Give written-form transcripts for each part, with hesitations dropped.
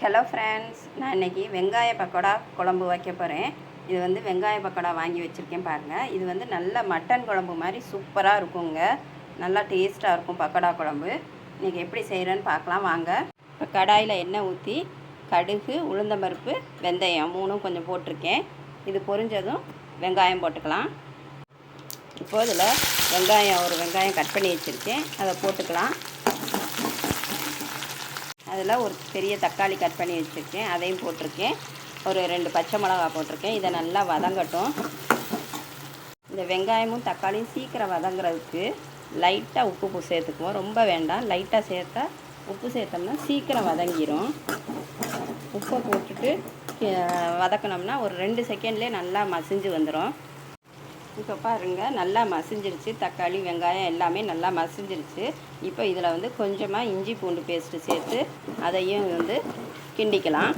Hello friends, நான் இன்றைக்கி வெங்காய பக்கோடா குழம்பு வைக்க போகிறேன். இது வந்து வெங்காய பக்கோடா வாங்கி வச்சுருக்கேன் பாருங்கள். இது வந்து நல்ல மட்டன் குழம்பு மாதிரி சூப்பராக இருக்குங்க. நல்லா டேஸ்ட்டாக இருக்கும் பக்கோடா குழம்பு. இன்றைக்கி எப்படி செய்கிறேன்னு பார்க்கலாம் வாங்க. இப்போ கடாயில் எண்ணெய் ஊற்றி கடுகு, உளுந்தம்பருப்பு, வெந்தயம் மூணும் கொஞ்சம் போட்டிருக்கேன். இது பொரிஞ்சதும் வெங்காயம் போட்டுக்கலாம். இப்போ இதில் ஒரு வெங்காயம் கட் பண்ணி வச்சுருக்கேன், அதை போட்டுக்கலாம். அதில் ஒரு பெரிய தக்காளி கட் பண்ணி வச்சுருக்கேன், அதையும் போட்டிருக்கேன். ஒரு 2 பச்சை மிளகா போட்டிருக்கேன். இதை நல்லா வதங்கட்டும். இந்த வெங்காயமும் தக்காளியும் சீக்கிரம் வதங்குறதுக்கு லைட்டாக உப்பு சேர்த்துக்குவோம். ரொம்ப வேண்டாம், லைட்டாக சேர்த்தா உப்பு சேர்த்தோம்னா சீக்கிரம் வதங்கிடும். உப்பை போட்டுட்டு வதக்கினோம்னா ஒரு 2 செகண்ட்லேயே நல்லா மசிஞ்சு வந்துடும். இப்போ பாருங்கள், நல்லா மசிஞ்சிருச்சு. தக்காளி வெங்காயம் எல்லாமே நல்லா மசிஞ்சிருச்சு. இப்போ இதில் வந்து கொஞ்சமாக இஞ்சி பூண்டு பேஸ்ட்டு சேர்த்து அதையும் வந்து கிண்டிக்கலாம்.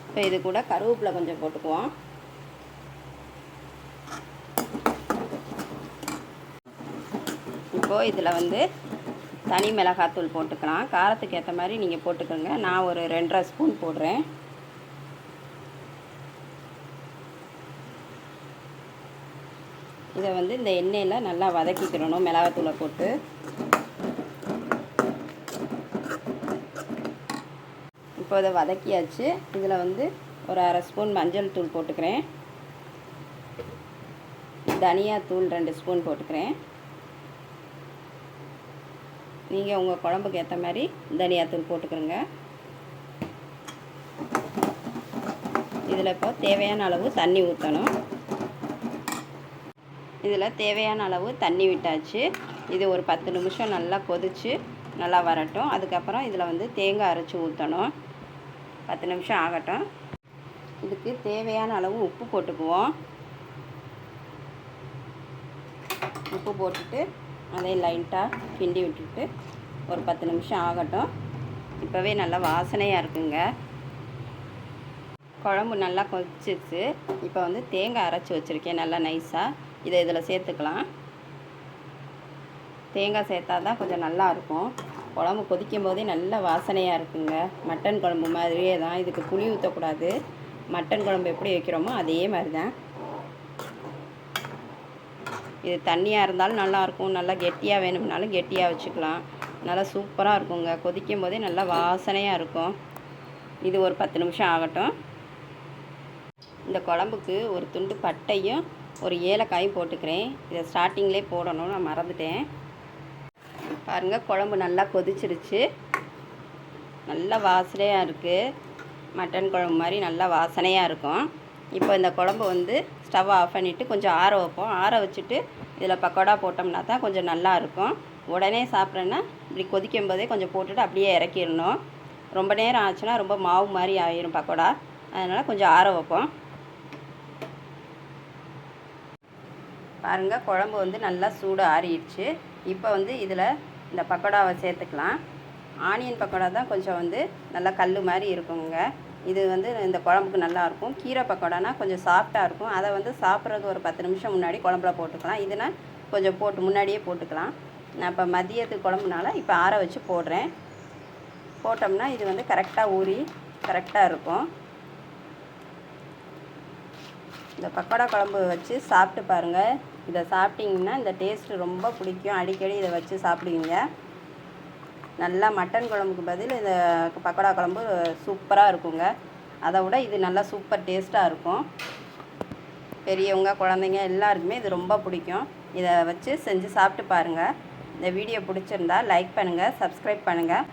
இப்போ இது கூட கருவேப்பிலை கொஞ்சம் போட்டுக்குவோம். இப்போது இதில் வந்து தனி மிளகாத்தூள் போட்டுக்கலாம். காரத்துக்கு ஏற்ற மாதிரி நீங்கள் போட்டுக்கோங்க. நான் ஒரு 2.5 ஸ்பூன் போடுறேன். இதை வந்து இந்த எண்ணெயில் நல்லா வதக்கிக்கிறணும் மிளகாத்தூளை போட்டு. இப்போ இதை வதக்கியாச்சு. இதில் வந்து ஒரு 1/2 ஸ்பூன் மஞ்சள் தூள் போட்டுக்கிறேன். தனியாத்தூள் 2 ஸ்பூன் போட்டுக்கிறேன். நீங்கள் உங்கள் குழம்புக்கு ஏற்ற மாதிரி தனியாத்தூள் போட்டுக்கிறோங்க. இதில் இப்போ தேவையான அளவு தண்ணி ஊற்றணும். இதில் தேவையான அளவு தண்ணி விட்டாச்சு. இது ஒரு 10 நிமிஷம் நல்லா கொதித்து நல்லா வரட்டும். அதுக்கப்புறம் இதில் வந்து தேங்காய் அரைச்சி ஊற்றணும். 10 நிமிஷம் ஆகட்டும். இதுக்கு தேவையான அளவு உப்பு போட்டுக்குவோம். உப்பு போட்டுட்டு அதை லைட்டாக கிண்டி விட்டுட்டு ஒரு 10 நிமிஷம் ஆகட்டும். இப்போவே நல்லா வாசனையாக இருக்குங்க. குழம்பு நல்லா கொதிச்சிச்சு. இப்போ வந்து தேங்காய் அரைச்சி வச்சுருக்கேன் நல்லா நைஸாக. இதை இதில் சேர்த்துக்கலாம். தேங்காய் சேர்த்தா தான் கொஞ்சம் நல்லாயிருக்கும். குழம்பு கொதிக்கும் போதே நல்ல வாசனையாக இருக்குங்க. மட்டன் குழம்பு மாதிரியே தான். இதுக்கு புளி ஊற்றக்கூடாது. மட்டன் குழம்பு எப்படி வைக்கிறோமோ அதே மாதிரி தான். இது தண்ணியாக இருந்தாலும் நல்லாயிருக்கும், நல்லா கெட்டியாக வேணும்னாலும் கெட்டியாக வச்சுக்கலாம். நல்லா சூப்பராக இருக்குங்க. கொதிக்கும் போதே நல்லா வாசனையாக இருக்கும். இது ஒரு 10 நிமிஷம் ஆகட்டும். இந்த குழம்புக்கு ஒரு துண்டு பட்டையும் ஒரு ஏலக்காயும் போட்டுக்கிறேன். இதை ஸ்டார்டிங்லேயே போடணும், நான் மறந்துட்டேன். பாருங்கள், குழம்பு நல்லா கொதிச்சிருச்சு. நல்லா வாசனையாக இருக்குது. மட்டன் குழம்பு மாதிரி நல்லா வாசனையாக இருக்கும். இப்போ இந்த குழம்பு வந்து ஸ்டவ் ஆஃப் பண்ணிவிட்டு கொஞ்சம் ஆற வைப்போம். ஆற வச்சுட்டு இதில் பக்கோடா போட்டோம்னா தான் கொஞ்சம் நல்லா இருக்கும். உடனே சாப்பிட்றேன்னா இப்படி கொதிக்கும் போதே கொஞ்சம் போட்டுட்டு அப்படியே இறக்கிடணும். ரொம்ப நேரம் ஆச்சுன்னா ரொம்ப மாவு மாதிரி ஆயிரும் பக்கோடா. அதனால் கொஞ்சம் ஆற வைப்போம். பாருங்கள், குழம்பு வந்து நல்லா சூடு ஆறிடுச்சு. இப்போ வந்து இதில் இந்த பக்கோடாவை சேர்த்துக்கலாம். ஆனியன் பக்கோடா தான் கொஞ்சம் வந்து நல்லா கல் மாதிரி இருக்குங்க. இது வந்து இந்த குழம்புக்கு நல்லாயிருக்கும். கீரை பக்கோடானா கொஞ்சம் சாஃப்டாக இருக்கும். அதை வந்து சாப்பிட்றதுக்கு ஒரு 10 நிமிஷம் முன்னாடி குழம்புல போட்டுக்கலாம். இதுனா கொஞ்சம் முன்னாடியே போட்டுக்கலாம். நான் இப்போ மதியத்துக்கு குழம்புனால இப்போ ஆற வச்சு போடுறேன். போட்டோம்னா இது வந்து கரெக்டாக ஊறி கரெக்டாக இருக்கும். இந்த பக்கோடா குழம்பு வச்சு சாப்பிட்டு பாருங்கள். இதை சாப்பிட்டிங்கன்னா இந்த டேஸ்ட்டு ரொம்ப பிடிக்கும். அடிக்கடி இதை வச்சு சாப்பிடுவீங்க. நல்லா மட்டன் குழம்புக்கு பதில் இந்த பக்கோடா குழம்பு சூப்பராக இருக்குங்க. அதை விட இது நல்லா சூப்பர் டேஸ்ட்டாக இருக்கும். பெரியவங்க குழந்தைங்க எல்லாருக்குமே இது ரொம்ப பிடிக்கும். இதை வச்சு செஞ்சு சாப்பிட்டு பாருங்கள். இந்த வீடியோ பிடிச்சிருந்தா லைக் பண்ணுங்கள், சப்ஸ்கிரைப் பண்ணுங்கள்.